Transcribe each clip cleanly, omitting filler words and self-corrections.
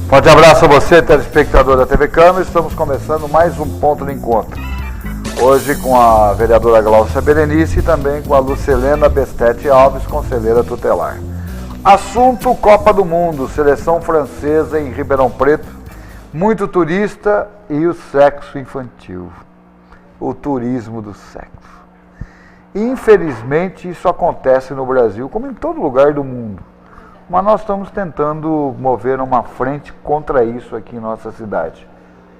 Forte abraço a você, telespectador da TV Câmara. Estamos começando mais um ponto de encontro. Hoje com a vereadora Glaucia Berenice e também com a Lucilena Bestete Alves, conselheira tutelar. Assunto Copa do Mundo, seleção francesa em Ribeirão Preto, muito turista e o sexo infantil. O turismo do sexo. Infelizmente isso acontece no Brasil, como em todo lugar do mundo. Mas nós estamos tentando mover uma frente contra isso aqui em nossa cidade.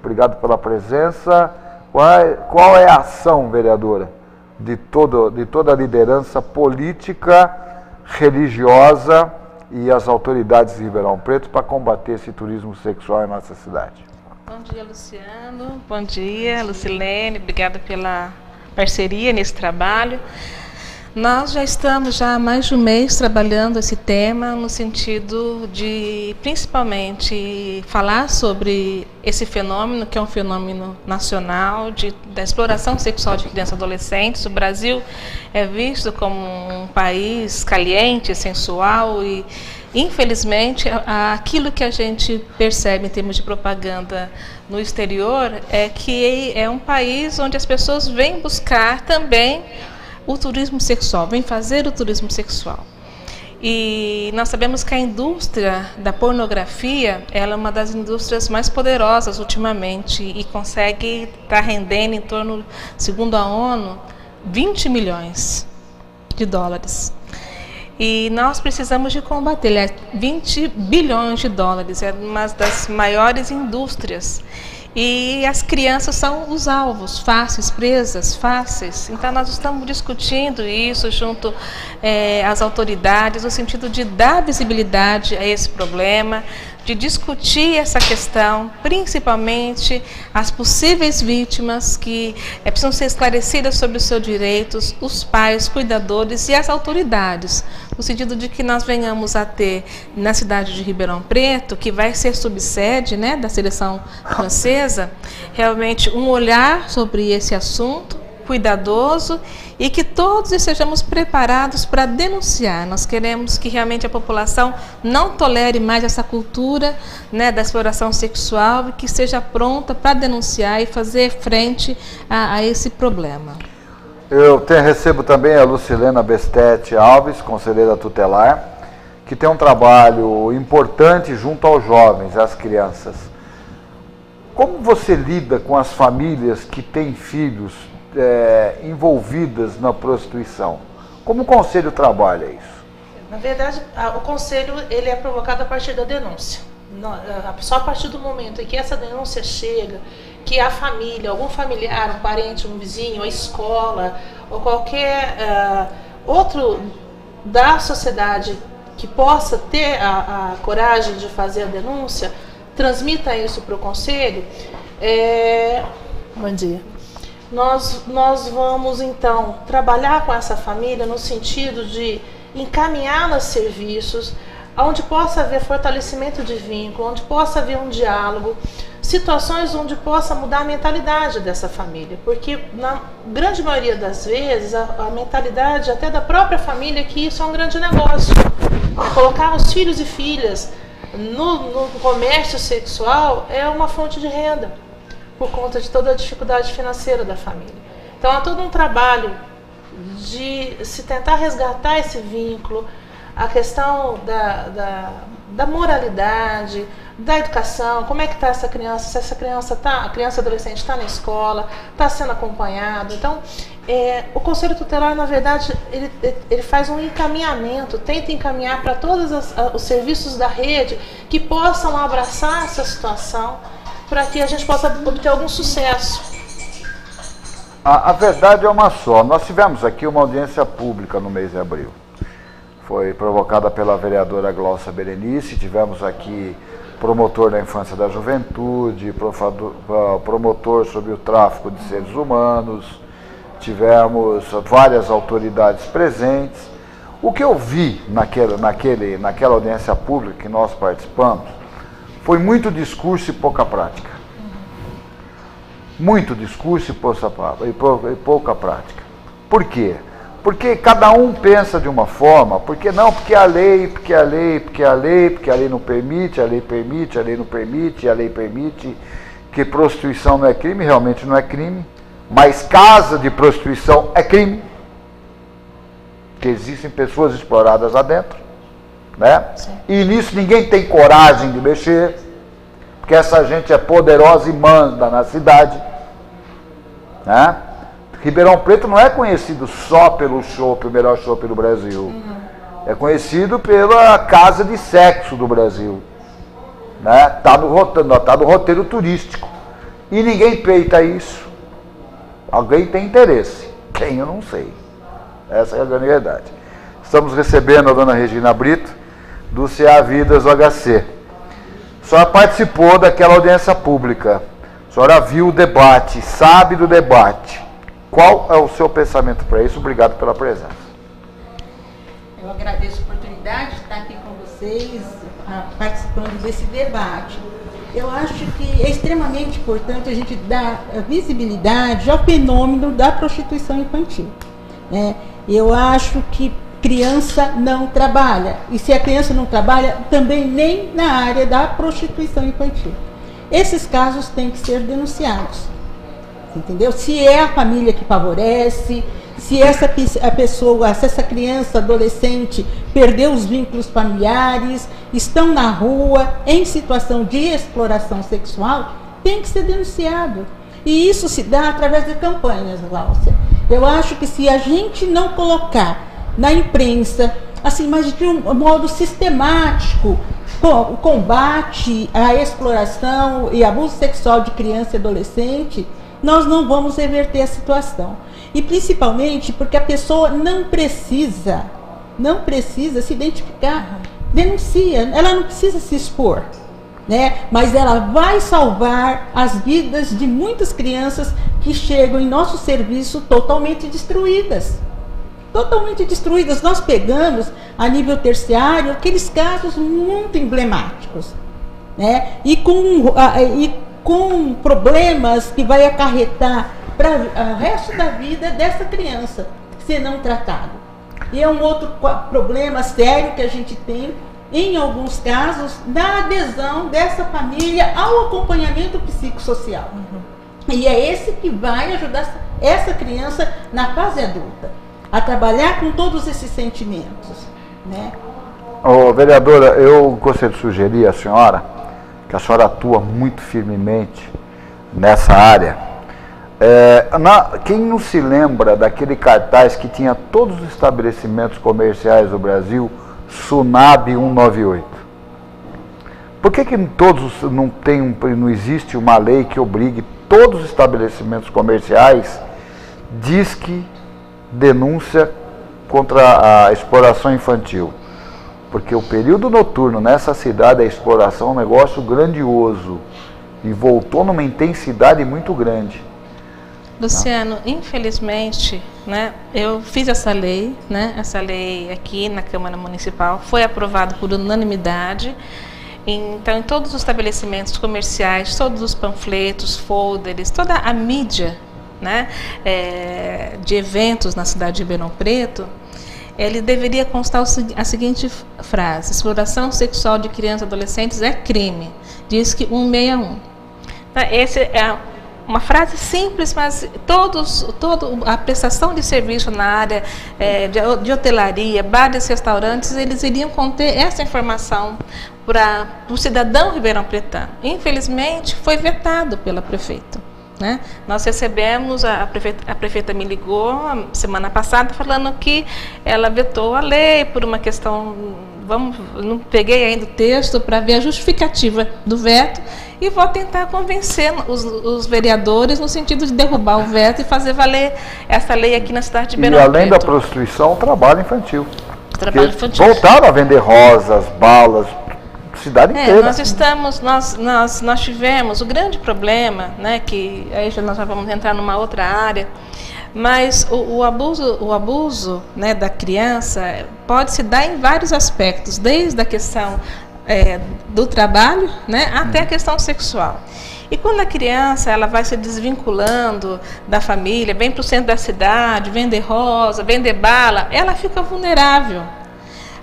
Obrigado pela presença. Qual é a ação, vereadora, de toda a liderança política, religiosa e as autoridades de Ribeirão Preto para combater esse turismo sexual em nossa cidade? Bom dia, Luciano. Bom dia, Lucilene. Obrigada pela parceria nesse trabalho. Nós já estamos há mais de um mês trabalhando esse tema no sentido de, principalmente, falar sobre esse fenômeno, que é um fenômeno nacional da exploração sexual de crianças e adolescentes. O Brasil é visto como um país caliente, sensual e, infelizmente, aquilo que a gente percebe em termos de propaganda no exterior é que é um país onde as pessoas vêm buscar também o turismo sexual, vem fazer o turismo sexual. E nós sabemos que a indústria da pornografia, ela é uma das indústrias mais poderosas ultimamente e consegue estar rendendo em torno, segundo a ONU, 20 milhões de dólares. E nós precisamos de combater, 20 bilhões de dólares, é uma das maiores indústrias. E as crianças são os alvos, fáceis, presas, fáceis. Então nós estamos discutindo isso junto às autoridades, no sentido de dar visibilidade a esse problema, de discutir essa questão, principalmente as possíveis vítimas que precisam ser esclarecidas sobre os seus direitos, os pais, cuidadores e as autoridades, no sentido de que nós venhamos a ter na cidade de Ribeirão Preto, que vai ser subsede, né, da seleção francesa, realmente um olhar sobre esse assunto, cuidadoso, e que todos estejamos preparados para denunciar. Nós queremos que realmente a população não tolere mais essa cultura, né, da exploração sexual e que esteja pronta para denunciar e fazer frente a esse problema. Eu recebo também a Lucilena Bestete Alves, conselheira tutelar, que tem um trabalho importante junto aos jovens, às crianças. Como você lida com as famílias que têm filhos envolvidas na prostituição? Como o Conselho trabalha isso? Na verdade, o Conselho ele é provocado a partir da denúncia. Só a partir do momento em que essa denúncia chega, que a família, algum familiar, um parente, um vizinho, a escola, ou qualquer outro da sociedade que possa ter a coragem de fazer a denúncia, transmita isso para o Conselho. Bom dia. Nós vamos, então, trabalhar com essa família no sentido de encaminhá-la a serviços, onde possa haver fortalecimento de vínculo, onde possa haver um diálogo, situações onde possa mudar a mentalidade dessa família, porque na grande maioria das vezes a mentalidade até da própria família é que isso é um grande negócio. Colocar os filhos e filhas no comércio sexual é uma fonte de renda, por conta de toda a dificuldade financeira da família. Então há todo um trabalho de se tentar resgatar esse vínculo, a questão da moralidade, da educação, como é que está essa criança, se essa criança a criança adolescente está na escola, está sendo acompanhado. Então, o Conselho Tutelar, na verdade, ele faz um encaminhamento, tenta encaminhar para todos os serviços da rede que possam abraçar essa situação, para que a gente possa obter algum sucesso. A verdade é uma só. Nós tivemos aqui uma audiência pública no mês de abril. Foi provocada pela vereadora Glaucia Berenice. Tivemos aqui promotor da infância e da juventude, promotor sobre o tráfico de seres humanos. Tivemos várias autoridades presentes. O que eu vi naquela audiência pública que nós participamos foi muito discurso e pouca prática. Muito discurso e pouca prática. Por quê? Porque cada um pensa de uma forma, porque não, porque a lei, porque a lei, porque a lei, porque a lei não permite, a lei permite, a lei não permite, a lei permite, que prostituição não é crime, realmente não é crime, mas casa de prostituição é crime, porque existem pessoas exploradas lá dentro, né? Sim. E nisso ninguém tem coragem de mexer, porque essa gente é poderosa e manda na cidade, né? Ribeirão Preto não é conhecido só pelo chopp, o melhor chopp do Brasil. É conhecido pela casa de sexo do Brasil. Né? Tá no roteiro turístico. E ninguém peita isso. Alguém tem interesse. Quem eu não sei. Essa é a grande verdade. Estamos recebendo a dona Regina Brito, do CA Vidas HC. A senhora participou daquela audiência pública. A senhora viu o debate, sabe do debate. Qual é o seu pensamento para isso? Obrigado pela presença. Eu agradeço a oportunidade de estar aqui com vocês, participando desse debate. Eu acho que é extremamente importante a gente dar visibilidade ao fenômeno da prostituição infantil, né? Eu acho que criança não trabalha. E se a criança não trabalha, também nem na área da prostituição infantil. Esses casos têm que ser denunciados. Entendeu? Se é a família que favorece, se a pessoa, se essa criança, adolescente, perdeu os vínculos familiares, estão na rua, em situação de exploração sexual, tem que ser denunciado. E isso se dá através de campanhas, Gláucia. Eu acho que se a gente não colocar na imprensa, assim, mas de um modo sistemático, o combate à exploração e abuso sexual de criança e adolescente, nós não vamos reverter a situação. E principalmente porque a pessoa não precisa se identificar, denuncia, ela não precisa se expor, né? Mas ela vai salvar as vidas de muitas crianças que chegam em nosso serviço totalmente destruídas. Totalmente destruídas. Nós pegamos, a nível terciário, aqueles casos muito emblemáticos, né? E com problemas que vai acarretar para o resto da vida dessa criança, se não tratado. E é um outro problema sério que a gente tem, em alguns casos, da adesão dessa família ao acompanhamento psicossocial. E é esse que vai ajudar essa criança na fase adulta, a trabalhar com todos esses sentimentos, né? Vereadora, eu gostaria de sugerir à senhora, que a senhora atua muito firmemente nessa área. Quem não se lembra daquele cartaz que tinha todos os estabelecimentos comerciais do Brasil, SUNAB 198? Por que todos não existe uma lei que obrigue todos os estabelecimentos comerciais, disque denúncia contra a exploração infantil? Porque o período noturno nessa cidade, a exploração é um negócio grandioso e voltou numa intensidade muito grande. Luciano, infelizmente, né, eu fiz essa lei aqui na Câmara Municipal, foi aprovado por unanimidade. Então, em todos os estabelecimentos comerciais, todos os panfletos, folders, toda a mídia, né, de eventos na cidade de Ribeirão Preto, ele deveria constar a seguinte frase: exploração sexual de crianças e adolescentes é crime. Diz que 161. Essa é uma frase simples, mas toda a prestação de serviço na área de hotelaria, bares, restaurantes, eles iriam conter essa informação para o cidadão ribeirão-pretano. Infelizmente, foi vetado pela prefeita, né? Nós recebemos, a prefeita me ligou semana passada falando que ela vetou a lei por uma questão, não peguei ainda o texto para ver a justificativa do veto, e vou tentar convencer os vereadores no sentido de derrubar o veto e fazer valer essa lei aqui na cidade de Ribeirão Preto. E além da prostituição, trabalho infantil. Trabalho infantil. Voltaram a vender rosas, balas, cidade inteira. Nós tivemos o grande problema, né, que aí nós já vamos entrar numa outra área, mas o abuso, né, da criança pode se dar em vários aspectos, desde a questão do trabalho, né, até a questão sexual. E quando a criança ela vai se desvinculando da família, vem para o centro da cidade, vender rosa, vender bala, ela fica vulnerável.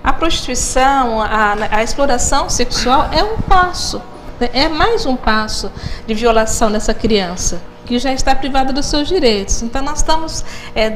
A prostituição, a exploração sexual é um passo, é mais um passo de violação dessa criança, que já está privada dos seus direitos. Então nós estamos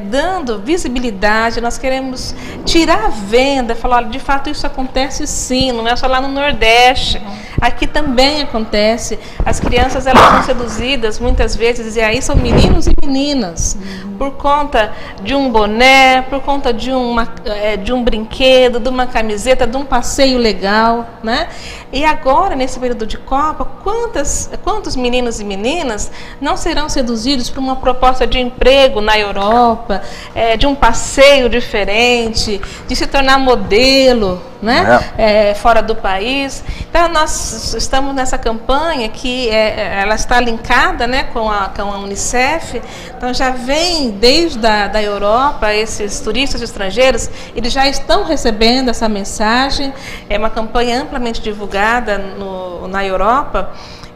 dando visibilidade, nós queremos tirar a venda, falar, olha, de fato isso acontece sim, não é só lá no Nordeste, aqui também acontece. As crianças elas são seduzidas muitas vezes, e aí são meninos e meninas, por conta de um boné, por conta de um brinquedo, de uma camiseta, de um passeio legal, né? E agora, nesse período de Copa, quantos meninos e meninas não serão seduzidos por uma proposta de emprego na Europa, de um passeio diferente, de se tornar modelo, né? Fora do país. Então nós estamos nessa campanha que ela está linkada, né, com a Unicef. Então já vem desde da Europa esses turistas estrangeiros, eles já estão recebendo essa mensagem. É uma campanha amplamente divulgada na Europa.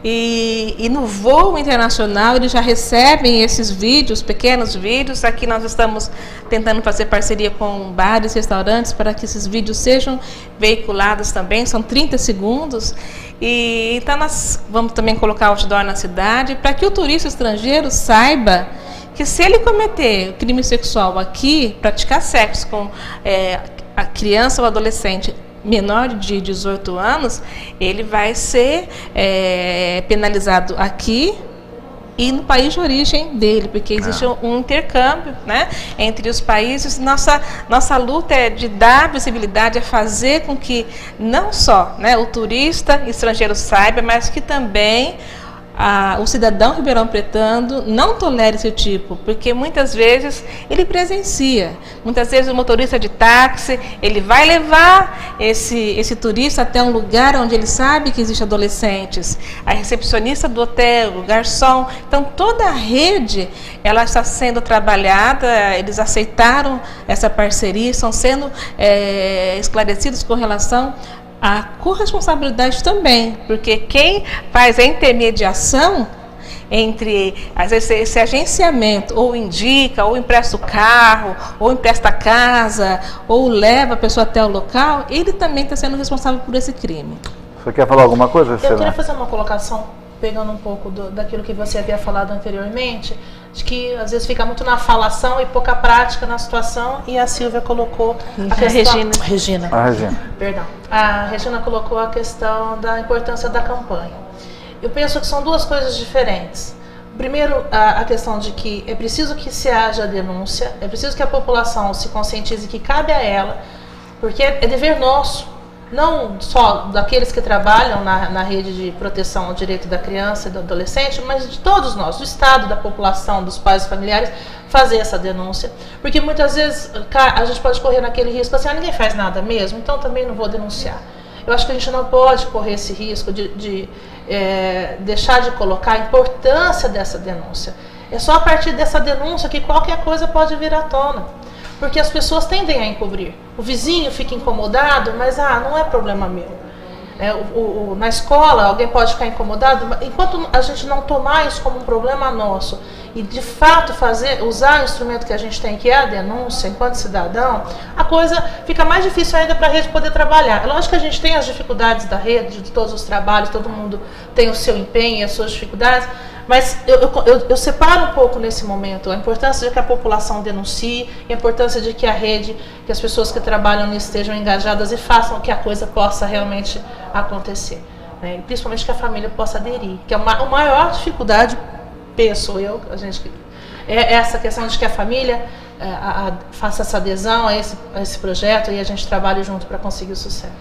E no voo internacional eles já recebem esses vídeos, pequenos vídeos. Aqui nós estamos tentando fazer parceria com bares, restaurantes, para que esses vídeos sejam veiculados também, são 30 segundos. E então nós vamos também colocar outdoor na cidade, para que o turista estrangeiro saiba que se ele cometer crime sexual aqui, praticar sexo com a criança ou adolescente menor de 18 anos, ele vai ser penalizado aqui e no país de origem dele, porque existe um intercâmbio, né, entre os países. Nossa luta é de dar visibilidade, é fazer com que não só, né, o turista estrangeiro saiba, mas que também o cidadão ribeirão-pretano não tolera esse tipo, porque muitas vezes ele presencia. Muitas vezes o motorista de táxi, ele vai levar esse turista até um lugar onde ele sabe que existem adolescentes. A recepcionista do hotel, o garçom. Então toda a rede ela está sendo trabalhada, eles aceitaram essa parceria, estão sendo esclarecidos com relação a corresponsabilidade também, porque quem faz a intermediação entre, às vezes, esse agenciamento, ou indica, ou empresta o carro, ou empresta a casa, ou leva a pessoa até o local, ele também está sendo responsável por esse crime. Você quer falar alguma coisa, Cena? Eu queria fazer uma colocação, pegando um pouco daquilo que você havia falado anteriormente, de que às vezes fica muito na falação e pouca prática na situação, e a Silvia colocou a questão... Regina. Perdão. A Regina colocou a questão da importância da campanha. Eu penso que são duas coisas diferentes. Primeiro, a questão de que é preciso que se haja denúncia, é preciso que a população se conscientize que cabe a ela, porque é dever nosso, não só daqueles que trabalham na rede de proteção ao direito da criança e do adolescente, mas de todos nós, do Estado, da população, dos pais e familiares, fazer essa denúncia. Porque muitas vezes a gente pode correr naquele risco assim, ninguém faz nada mesmo, então também não vou denunciar. Eu acho que a gente não pode correr esse risco de deixar de colocar a importância dessa denúncia. É só a partir dessa denúncia que qualquer coisa pode vir à tona. Porque as pessoas tendem a encobrir. O vizinho fica incomodado, mas não é problema meu. Na escola, alguém pode ficar incomodado, enquanto a gente não tomar isso como um problema nosso e de fato usar o instrumento que a gente tem, que é a denúncia, enquanto cidadão, a coisa fica mais difícil ainda para a rede poder trabalhar. É lógico que a gente tem as dificuldades da rede, de todos os trabalhos, todo mundo tem o seu empenho e as suas dificuldades, mas eu separo um pouco nesse momento a importância de que a população denuncie, a importância de que a rede, que as pessoas que trabalham nisso estejam engajadas e façam que a coisa possa realmente acontecer. E principalmente que a família possa aderir, que é a maior dificuldade, penso eu, é essa questão de que a família faça essa adesão a esse projeto e a gente trabalhe junto para conseguir o sucesso.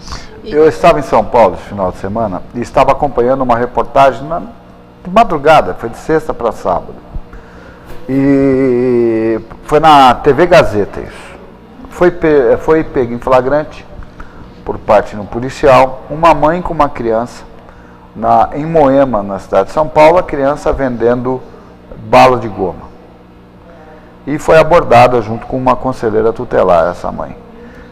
Eu estava em São Paulo esse final de semana e estava acompanhando uma reportagem de madrugada, foi de sexta para sábado. E foi na TV Gazeta isso. Foi pego em flagrante por parte de um policial, uma mãe com uma criança em Moema, na cidade de São Paulo, a criança vendendo bala de goma. E foi abordada junto com uma conselheira tutelar, essa mãe.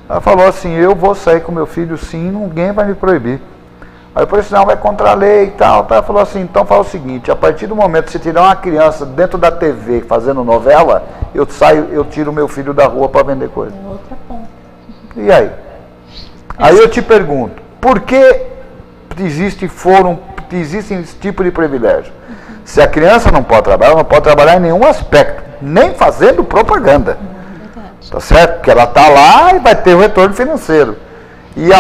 Ela falou assim, eu vou sair com meu filho sim, ninguém vai me proibir. Aí o policial vai contra a lei e tal. Ela falou assim, então fala o seguinte, a partir do momento que você tirar uma criança dentro da TV fazendo novela, eu tiro meu filho da rua para vender coisa. É outra ponta. E aí? Aí eu te pergunto, por que existe esse tipo de privilégio? Se a criança não pode trabalhar em nenhum aspecto, nem fazendo propaganda. Tá certo? Porque ela está lá e vai ter o retorno financeiro. E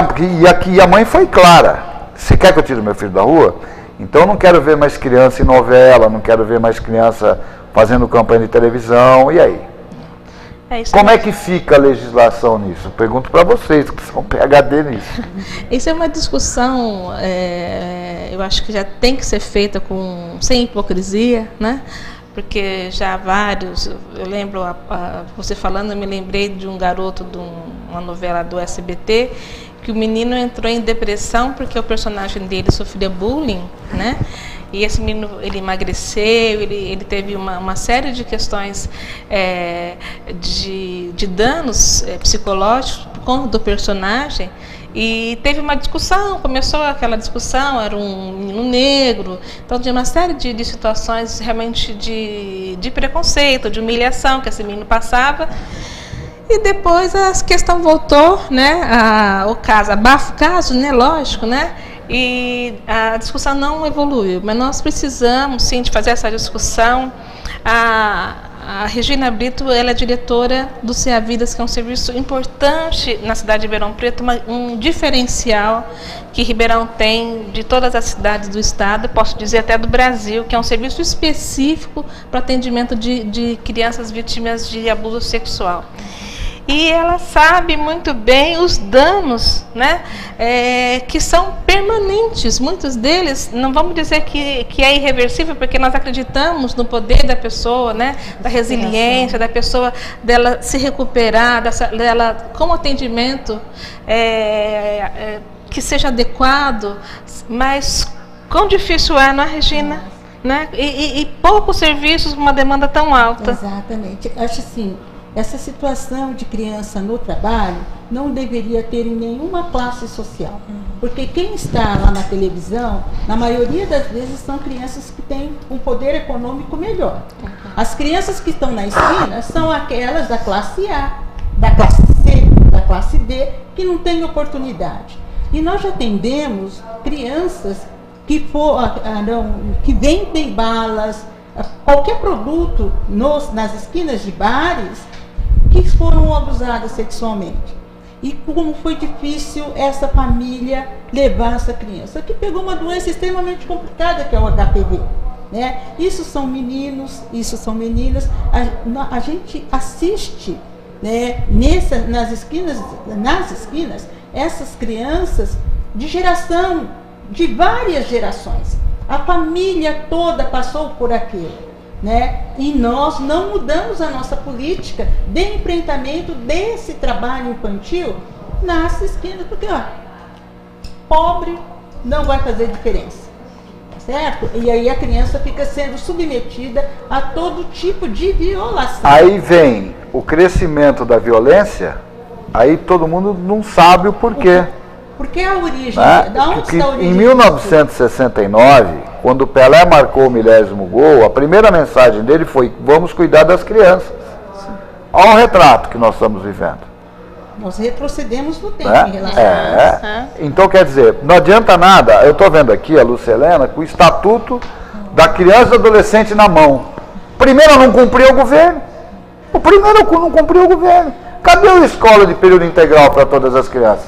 aqui a mãe foi clara. Você quer que eu tire meu filho da rua? Então eu não quero ver mais criança em novela, não quero ver mais criança fazendo campanha de televisão. E aí? Como é que fica a legislação nisso? Eu pergunto para vocês, que são PhD nisso. Isso é uma discussão, eu acho que já tem que ser feita sem hipocrisia, né? Porque já vários, eu lembro, você falando, eu me lembrei de um garoto de uma novela do SBT, que o menino entrou em depressão porque o personagem dele sofria bullying, né? E esse menino, ele emagreceu, ele teve uma série de questões de danos psicológicos do personagem. E teve uma discussão, começou aquela discussão, era um menino negro, então tinha uma série de situações realmente de preconceito, de humilhação que esse menino passava. E depois a questão voltou, né, o caso, abafa o caso, né, lógico, né, e a discussão não evoluiu, mas nós precisamos, sim, de fazer essa discussão. A Regina Brito, ela é diretora do CA Vidas, que é um serviço importante na cidade de Ribeirão Preto, um diferencial que Ribeirão tem de todas as cidades do estado, posso dizer até do Brasil, que é um serviço específico para atendimento de crianças vítimas de abuso sexual. E ela sabe muito bem os danos, né, que são permanentes. Muitos deles, não vamos dizer que é irreversível, porque nós acreditamos no poder da pessoa, né, da resiliência, da pessoa, dela se recuperar, dela com atendimento que seja adequado, mas quão difícil é, não é, Regina? Né? E poucos serviços, uma demanda tão alta. Exatamente. Acho assim, essa situação de criança no trabalho não deveria ter em nenhuma classe social. Porque quem está lá na televisão, na maioria das vezes, são crianças que têm um poder econômico melhor. As crianças que estão na esquina são aquelas da classe A, da classe C, da classe D, que não têm oportunidade. E nós já atendemos crianças que vendem balas, qualquer produto nas esquinas de bares, que foram abusadas sexualmente. E como foi difícil essa família levar essa criança, que pegou uma doença extremamente complicada, que é o HPV. Né? Isso são meninos, isso são meninas. A gente assiste, né, nas esquinas, essas crianças de várias gerações. A família toda passou por aquilo. Né? E nós não mudamos a nossa política de enfrentamento desse trabalho infantil nas esquinas, porque pobre não vai fazer diferença, certo? E aí a criança fica sendo submetida a todo tipo de violação. Aí vem o crescimento da violência, aí todo mundo não sabe o porquê. Porque a origem, da onde está a origem? Em 1969, quando o Pelé marcou o milésimo gol, a primeira mensagem dele foi: vamos cuidar das crianças. Olha o retrato que nós estamos vivendo. Nós retrocedemos no tempo em relação a isso. Então, quer dizer, não adianta nada. Eu estou vendo aqui a Lucilena com o Estatuto da Criança e do Adolescente na mão. Primeiro não cumpriu o governo. O primeiro não cumpriu o governo. Cadê a escola de período integral para todas as crianças?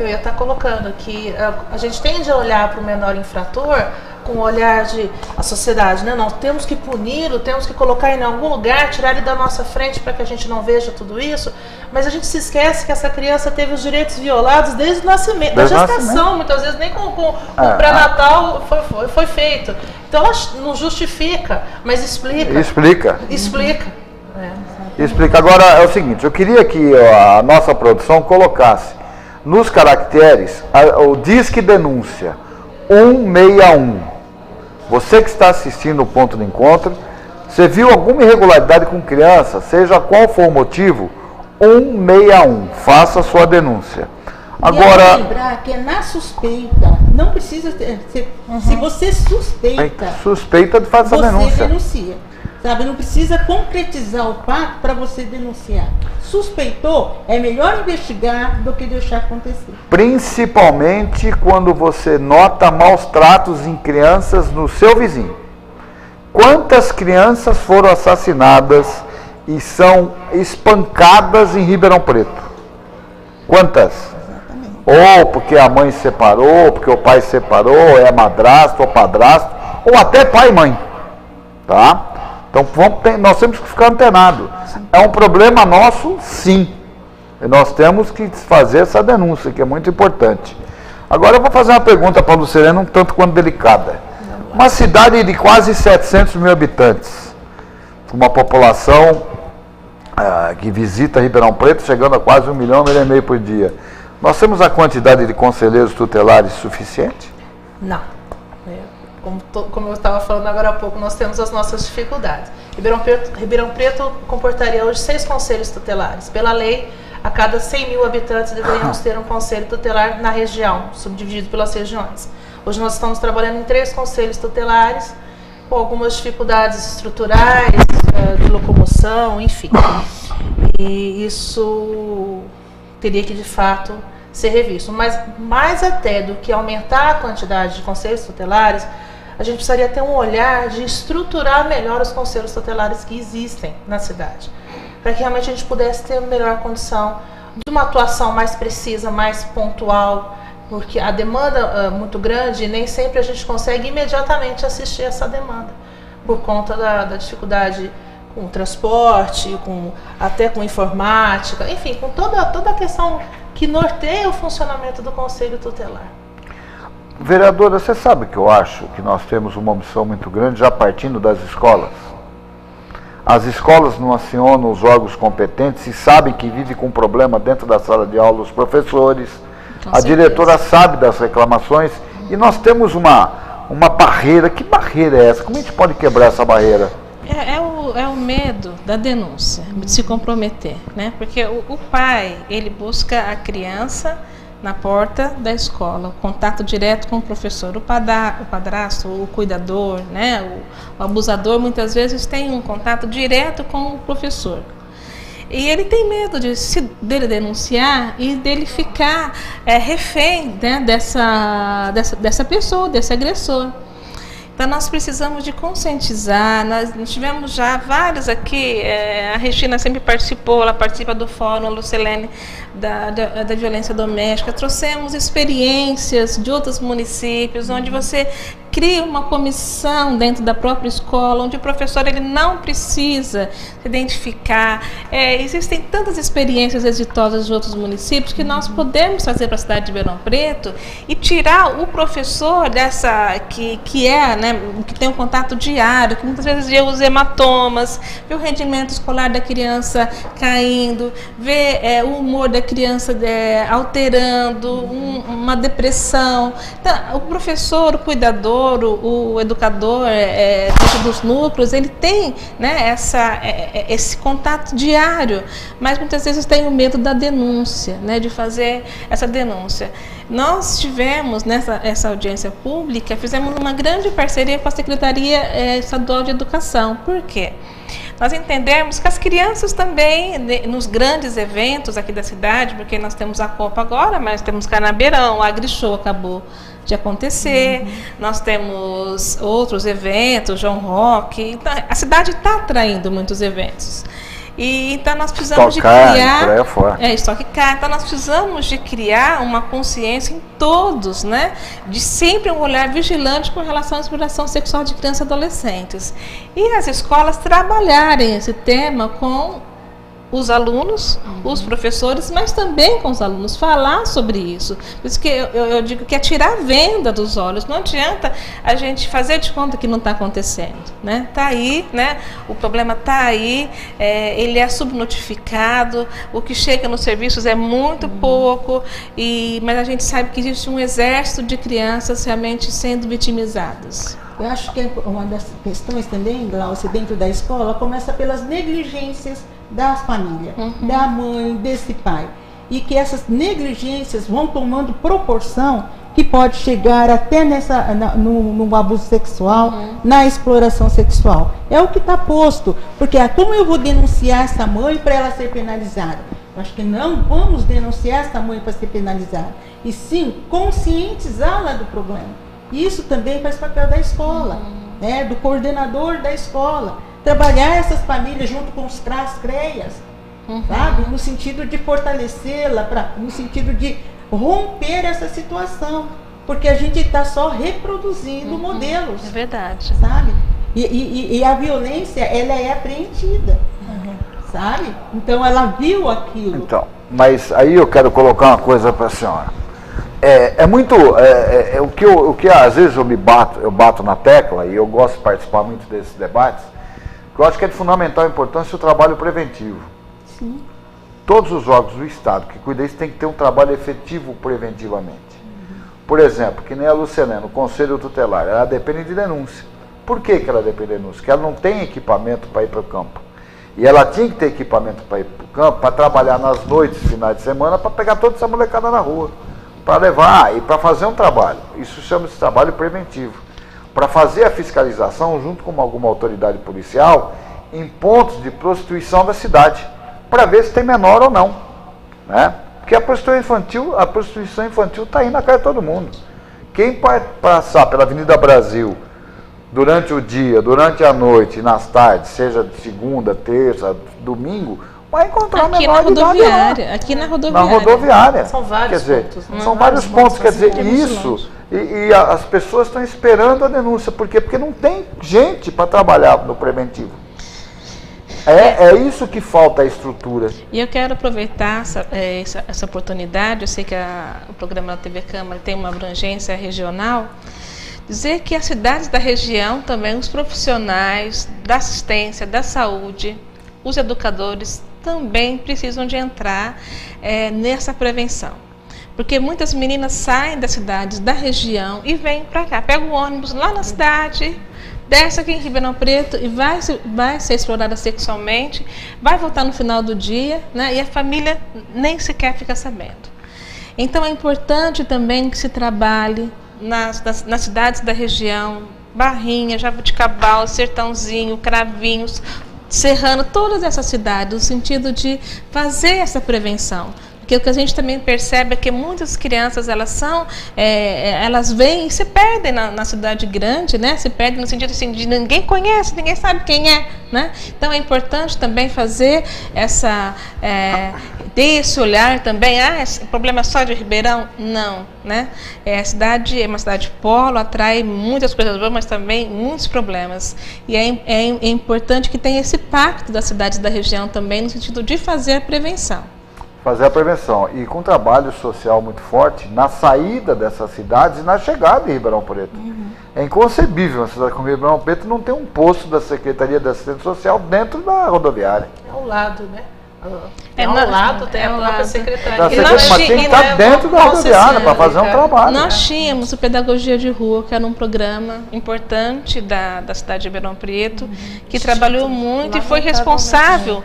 Eu ia estar colocando que a gente tende a olhar para o menor infrator com o olhar de a sociedade, né? Nós temos que puni-lo, temos que colocar ele em algum lugar, tirar ele da nossa frente para que a gente não veja tudo isso, mas a gente se esquece que essa criança teve os direitos violados desde o nascimento, da gestação, muitas vezes nem com o pré-natal foi feito. Então ela não justifica, mas explica. Explica. Explica. Agora é o seguinte, eu queria que a nossa produção colocasse nos caracteres o Disque Denúncia 161. Você que está assistindo o Ponto de Encontro, você viu alguma irregularidade com criança, seja qual for o motivo, 161, faça a sua denúncia. Agora, lembrar que é na suspeita, não precisa ser, se você suspeita de fazer essa denúncia. Você denuncia, sabe? Não precisa concretizar o fato para você denunciar. Suspeitou, é melhor investigar do que deixar acontecer. Principalmente quando você nota maus tratos em crianças no seu vizinho. Quantas crianças foram assassinadas e são espancadas em Ribeirão Preto? Quantas? Exatamente. Ou porque a mãe separou, ou porque o pai separou, é madrasto ou padrasto, ou até pai e mãe. Tá? Então nós temos que ficar antenados. É um problema nosso, sim. E nós temos que fazer essa denúncia, que é muito importante. Agora eu vou fazer uma pergunta para a Lucilene, um tanto quanto delicada. Uma cidade de quase 700 mil habitantes, uma população que visita Ribeirão Preto, chegando a quase 1,5 milhão por dia. Nós temos a quantidade de conselheiros tutelares suficiente? Não. Como eu estava falando agora há pouco, nós temos as nossas dificuldades. Ribeirão Preto comportaria hoje 6 conselhos tutelares. Pela lei, a cada 100 mil habitantes deveríamos ter um conselho tutelar na região, subdividido pelas regiões. Hoje nós estamos trabalhando em 3 conselhos tutelares, com algumas dificuldades estruturais, de locomoção, enfim. E isso teria que, de fato, ser revisto. Mas mais até do que aumentar a quantidade de conselhos tutelares, a gente precisaria ter um olhar de estruturar melhor os conselhos tutelares que existem na cidade, para que realmente a gente pudesse ter melhor condição de uma atuação mais precisa, mais pontual, porque a demanda é muito grande e nem sempre a gente consegue imediatamente assistir essa demanda, por conta da dificuldade com o transporte, até com informática, enfim, com toda a questão que norteia o funcionamento do Conselho Tutelar. Vereadora, você sabe que eu acho que nós temos uma opção muito grande já partindo das escolas? As escolas não acionam os órgãos competentes e sabem que vive com problema dentro da sala de aula os professores, a diretora sabe das reclamações e nós temos uma barreira. Que barreira é essa? Como a gente pode quebrar essa barreira? É o medo da denúncia, de se comprometer, né? Porque o pai, ele busca a criança na porta da escola, o contato direto com o professor. O padrasto, o cuidador, né? O abusador, muitas vezes tem um contato direto com o professor. E ele tem medo dele denunciar e dele ficar refém, né, dessa pessoa, desse agressor. Então nós precisamos de conscientizar. Nós tivemos já vários aqui, a Regina sempre participou, ela participa do fórum, a Lucilene da violência doméstica. Trouxemos experiências de outros municípios, onde você cria uma comissão dentro da própria escola, onde o professor ele não precisa se identificar. Existem tantas experiências exitosas de outros municípios que nós podemos trazer para a cidade de Ribeirão Preto e tirar o professor dessa que tem um contato diário, que muitas vezes vê os hematomas, vê o rendimento escolar da criança caindo, vê o humor da criança alterando, uma depressão. Então, o professor, o cuidador, o educador dentro dos núcleos, ele tem, né, esse contato diário, mas muitas vezes tem o medo da denúncia, né, de fazer essa denúncia. Nós tivemos nessa audiência pública, fizemos uma grande parceria com a Secretaria Estadual de Educação. Por quê? Nós entendemos que as crianças também, nos grandes eventos aqui da cidade, porque nós temos a Copa agora, mas temos Carnabeirão, a AgriShow acabou de acontecer, nós temos outros eventos, João Rock, então, a cidade está atraindo muitos eventos. E então nós precisamos então nós precisamos de criar uma consciência em todos, né, de sempre um olhar vigilante com relação à exploração sexual de crianças e adolescentes. E as escolas trabalharem esse tema com os alunos, os professores, mas também com os alunos, falar sobre isso. Por isso que eu digo que é tirar a venda dos olhos. Não adianta a gente fazer de conta que não está acontecendo, né? Está aí, né? O problema está aí, ele é subnotificado, o que chega nos serviços é muito pouco, mas a gente sabe que existe um exército de crianças realmente sendo vitimizadas. Eu acho que uma das questões também, Glaucia, dentro da escola, começa pelas negligências da família, da mãe, desse pai. e que essas negligências vão tomando proporção que pode chegar até no abuso sexual, na exploração sexual. É o que está posto, porque como eu vou denunciar essa mãe para ela ser penalizada? Eu acho que não vamos denunciar essa mãe para ser penalizada, e sim conscientizá-la do problema. Isso também faz papel da escola, né, do coordenador da escola, trabalhar essas famílias junto com os CRAS-CREAS, sabe? No sentido de fortalecê-la, no sentido de romper essa situação, porque a gente está só reproduzindo modelos. É verdade. Sabe? E a violência, ela é apreendida, sabe? Então ela viu aquilo. Então, mas aí eu quero colocar uma coisa para a senhora. O que às vezes eu bato na tecla, e eu gosto de participar muito desses debates, que eu acho que é de fundamental importância o trabalho preventivo. Sim. Todos os órgãos do Estado que cuidam disso têm que ter um trabalho efetivo preventivamente. Por exemplo, que nem a Lucilene, o Conselho Tutelar, ela depende de denúncia. Por que ela depende de denúncia? Porque ela não tem equipamento para ir para o campo. E ela tinha que ter equipamento para ir para o campo, para trabalhar nas noites, finais de semana, para pegar toda essa molecada na rua. Para levar e para fazer um trabalho. Isso chama-se trabalho preventivo. Para fazer a fiscalização junto com alguma autoridade policial em pontos de prostituição da cidade, para ver se tem menor ou não, né? Porque a prostituição infantil está aí na cara de todo mundo. Quem passar pela Avenida Brasil durante o dia, durante a noite, nas tardes, seja de segunda, terça, domingo, vai encontrar aqui menor na rodoviária, aqui na rodoviária. Na rodoviária. São vários pontos. São vários pontos, quer dizer, isso, e as pessoas estão esperando a denúncia. Por quê? Porque não tem gente para trabalhar no preventivo. É isso que falta a estrutura. E eu quero aproveitar essa oportunidade, eu sei que o programa da TV Câmara tem uma abrangência regional, dizer que as cidades da região também, os profissionais da assistência, da saúde, os educadores também precisam de entrar nessa prevenção. Porque muitas meninas saem das cidades da região e vêm para cá, pegam o ônibus lá na cidade, desce aqui em Ribeirão Preto e vai ser explorada sexualmente, vai voltar no final do dia, né, e a família nem sequer fica sabendo. Então é importante também que se trabalhe nas cidades da região, Barrinha, Jabuticabal, Sertãozinho, Cravinhos, Serrano, todas essas cidades, no sentido de fazer essa prevenção. Porque o que a gente também percebe é que muitas crianças, elas vêm e se perdem na cidade grande, né? Se perdem no sentido assim, de ninguém conhece, ninguém sabe quem é, né? Então é importante também fazer ter esse olhar também. Esse problema é só de Ribeirão? Não, né? A cidade é uma cidade polo, atrai muitas coisas boas, mas também muitos problemas. E é importante que tenha esse pacto das cidades da região também, no sentido de fazer a prevenção. Fazer a prevenção. E com um trabalho social muito forte na saída dessas cidades e na chegada de Ribeirão Preto. É inconcebível uma cidade como Ribeirão Preto não ter um posto da Secretaria de Assistência Social dentro da rodoviária. É ao lado, né? Ao lado tem a própria secretaria. Mas tem que estar dentro da rodoviária para fazer um trabalho. Nós tínhamos o Pedagogia de Rua, que era um programa importante da cidade de Ribeirão Preto, que trabalhou muito e foi responsável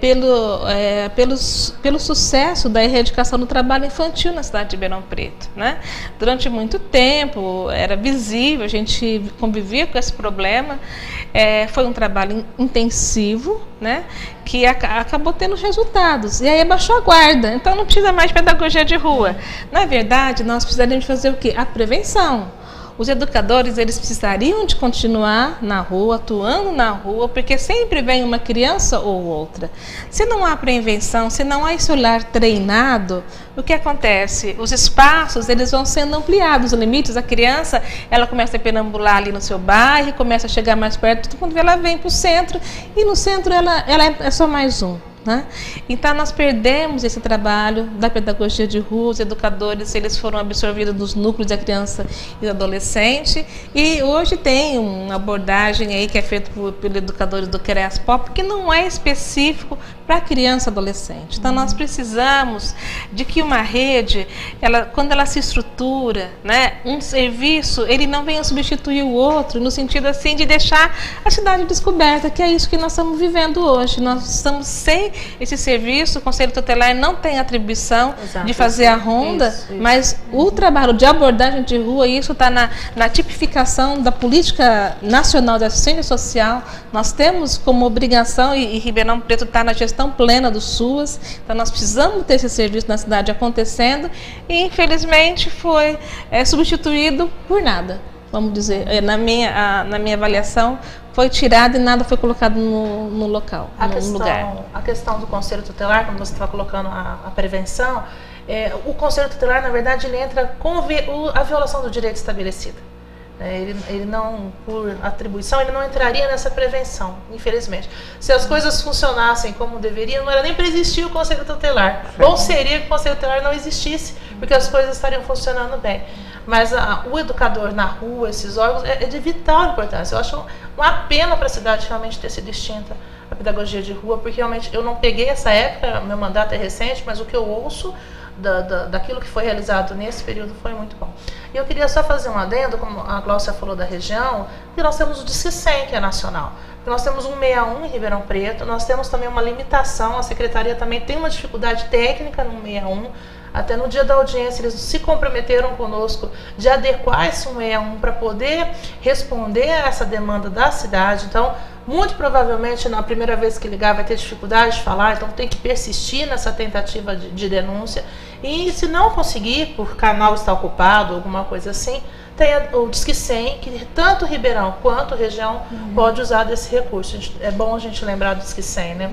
pelo sucesso da erradicação do trabalho infantil na cidade de Ribeirão Preto, né? Durante muito tempo era visível, a gente convivia com esse problema, foi um trabalho intensivo, né? Que acabou tendo resultados, e aí abaixou a guarda, então não precisa mais de pedagogia de rua. Na verdade, nós precisaríamos fazer o quê? A prevenção. Os educadores, eles precisariam de continuar na rua, atuando na rua, porque sempre vem uma criança ou outra. Se não há prevenção, se não há esse olhar treinado, o que acontece? Os espaços, eles vão sendo ampliados, os limites. A criança, ela começa a perambular ali no seu bairro, começa a chegar mais perto, quando ela vem para o centro, e no centro ela é só mais um. Né? Então nós perdemos esse trabalho da pedagogia de rua, os educadores, eles foram absorvidos dos núcleos da criança e do adolescente, e hoje tem uma abordagem aí que é feita pelos educadores do CREAS-POP, que não é específico para a criança e adolescente. Então, nós precisamos de que uma rede, quando ela se estrutura, né, um serviço, ele não venha substituir o outro, no sentido assim de deixar a cidade descoberta, que é isso que nós estamos vivendo hoje. Nós estamos sem esse serviço, o Conselho Tutelar não tem atribuição de fazer a ronda, mas o trabalho de abordagem de rua, isso está na tipificação da política nacional de assistência social. Nós temos como obrigação, e Ribeirão Preto está na gestão plena do SUAS, então nós precisamos ter esse serviço na cidade acontecendo, e infelizmente foi substituído por nada, vamos dizer, na minha avaliação, foi tirado e nada foi colocado no local, no lugar. A questão do Conselho Tutelar, como você estava colocando a prevenção, o Conselho Tutelar, na verdade, ele entra com a violação do direito estabelecido. Ele não, por atribuição, ele não entraria nessa prevenção, infelizmente. Se as coisas funcionassem como deveriam, não era nem para existir o Conselho Tutelar. Bom seria que o Conselho Tutelar não existisse, porque as coisas estariam funcionando bem. Mas o educador na rua, esses órgãos, é de vital importância. Eu acho uma pena para a cidade realmente ter sido extinta a pedagogia de rua, porque realmente eu não peguei essa época, meu mandato é recente, mas o que eu ouço daquilo que foi realizado nesse período foi muito bom. E eu queria só fazer um adendo, como a Glócia falou da região, que nós temos o Disque 100, que é nacional. Nós temos 161 em Ribeirão Preto, nós temos também uma limitação, a Secretaria também tem uma dificuldade técnica no 161, até no dia da audiência eles se comprometeram conosco de adequar esse 161 para poder responder a essa demanda da cidade. Então, muito provavelmente, na primeira vez que ligar, vai ter dificuldade de falar, então tem que persistir nessa tentativa de denúncia. E se não conseguir, por canal estar ocupado, alguma coisa assim, tem o Disque 100, que tanto Ribeirão quanto região pode usar desse recurso. É bom a gente lembrar do Disque 100, né?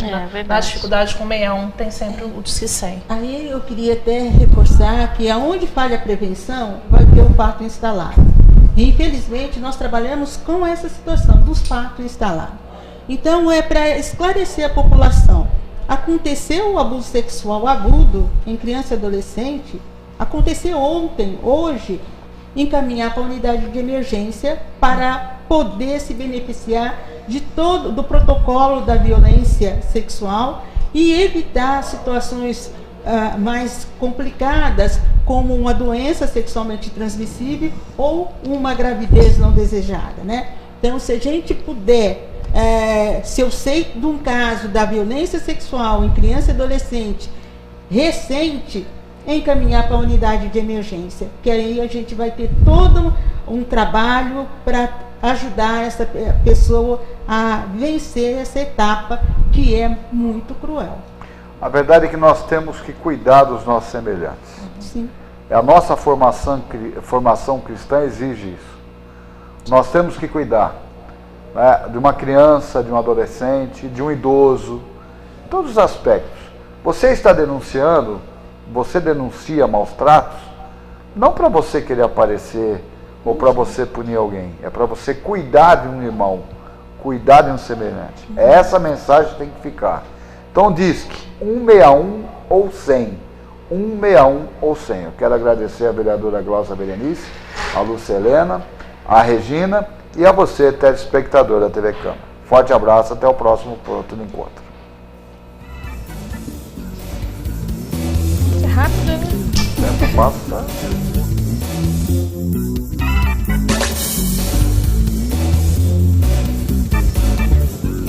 Na dificuldade com 61, tem sempre o Disque 100. Aí eu queria até reforçar que aonde falha a prevenção, vai ter o fato instalado. E, infelizmente, nós trabalhamos com essa situação dos fatos instalados. Então, é para esclarecer a população. Aconteceu o abuso sexual agudo em criança e adolescente, aconteceu ontem, hoje, encaminhar para a unidade de emergência para poder se beneficiar do protocolo da violência sexual e evitar situações mais complicadas, como uma doença sexualmente transmissível ou uma gravidez não desejada, né? Então, se a gente puder, se eu sei de um caso da violência sexual em criança e adolescente recente, encaminhar para a unidade de emergência, que aí a gente vai ter todo um trabalho para ajudar essa pessoa a vencer essa etapa que é muito cruel. A verdade é que nós temos que cuidar dos nossos semelhantes. Sim. A nossa formação cristã exige isso. Nós temos que cuidar, né, de uma criança, de um adolescente, de um idoso, em todos os aspectos. Você está denunciando, você denuncia maus tratos, não para você querer aparecer ou para você punir alguém, é para você cuidar de um irmão, cuidar de um semelhante. Essa mensagem tem que ficar. Então diz que 161 ou 100, 161 ou 100. Eu quero agradecer a vereadora Glócia Berenice, a Lúcia Helena, a Regina e a você, telespectador da TV Câmara. Forte abraço, até o próximo ponto de encontro. Rápido, né? Tempo passa, tá?